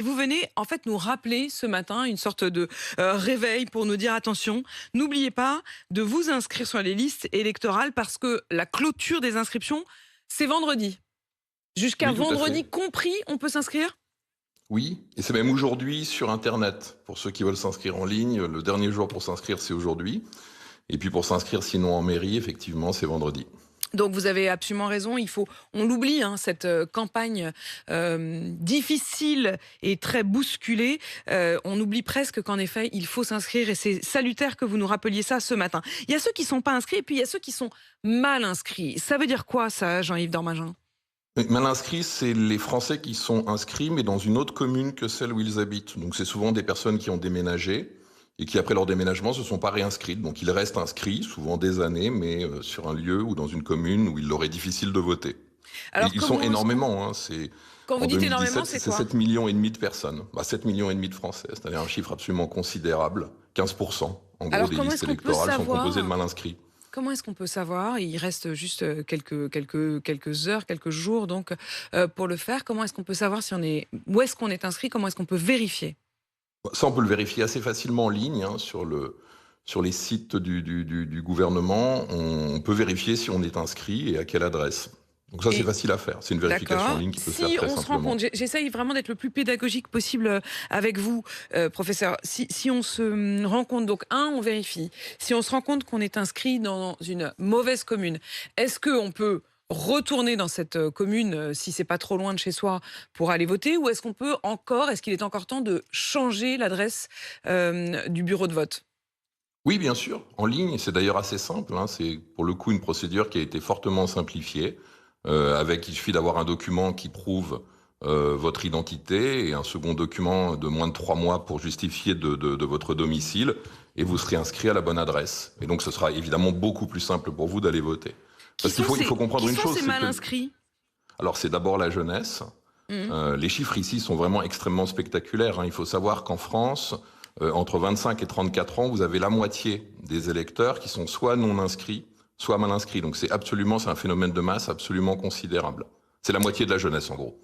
Vous venez en fait nous rappeler ce matin une sorte de réveil pour nous dire attention, n'oubliez pas de vous inscrire sur les listes électorales parce que la clôture des inscriptions, c'est vendredi. Jusqu'à Oui, tout à vendredi fait. compris, on peut s'inscrire? Oui, et c'est même aujourd'hui sur internet. Pour ceux qui veulent s'inscrire en ligne, le dernier jour pour s'inscrire, c'est aujourd'hui. Et puis pour s'inscrire sinon en mairie, effectivement, c'est vendredi. Donc vous avez absolument raison, on l'oublie, hein, cette campagne difficile et très bousculée. On oublie presque qu'en effet, il faut s'inscrire et c'est salutaire que vous nous rappeliez ça ce matin. Il y a ceux qui sont pas inscrits et puis il y a ceux qui sont mal inscrits. Ça veut dire quoi ça, Jean-Yves Dormagin? Mal inscrits, c'est les Français qui sont inscrits, mais dans une autre commune que celle où ils habitent. Donc c'est souvent des personnes qui ont déménagé et qui, après leur déménagement, se sont pas réinscrites. Donc ils restent inscrits, souvent des années, mais sur un lieu ou dans une commune où il leur est difficile de voter. Et Alors ils sont comment est-ce qu'on... énormément, hein, c'est Quand vous en dites énormément, 2017, c'est c'est quoi? 7,5 millions de personnes. 7,5 millions de Français, c'est-à-dire un chiffre absolument considérable. 15%, en gros, Alors des comment listes est-ce qu'on peut électorales sont composées de savoir? mal inscrits. Comment est-ce qu'on peut savoir? Il reste juste quelques heures, quelques jours donc pour le faire. Comment est-ce qu'on peut savoir si on est où est-ce qu'on est inscrit? Comment est-ce qu'on peut vérifier? Ça, on peut le vérifier assez facilement en ligne, hein, sur les sites du gouvernement. On peut vérifier si on est inscrit et à quelle adresse. Donc ça, c'est Et facile à faire. C'est une vérification en d'accord. ligne qui peut se faire Si très on se rend simplement. compte, j'essaye vraiment d'être le plus pédagogique possible avec vous, professeur. Si on se rend compte, donc on vérifie. Si on se rend compte qu'on est inscrit dans une mauvaise commune, est-ce qu'on peut retourner dans cette commune si c'est pas trop loin de chez soi pour aller voter, ou est-ce qu'il est encore temps de changer l'adresse du bureau de vote? Oui, bien sûr, en ligne. C'est d'ailleurs assez simple, hein. C'est pour le coup une procédure qui a été fortement simplifiée. Il suffit d'avoir un document qui prouve votre identité et un second document de moins de 3 mois pour justifier de votre domicile, et vous serez inscrit à la bonne adresse. Et donc ce sera évidemment beaucoup plus simple pour vous d'aller voter. Parce il faut comprendre Qui une sont chose, ces c'est mal que inscrits? alors c'est d'abord la jeunesse. Mhm. Les chiffres ici sont vraiment extrêmement spectaculaires, hein. Il faut savoir qu'en France, entre 25 et 34 ans, vous avez la moitié des électeurs qui sont soit non inscrits, soit mal inscrits. Donc c'est un phénomène de masse absolument considérable. C'est la moitié de la jeunesse en gros.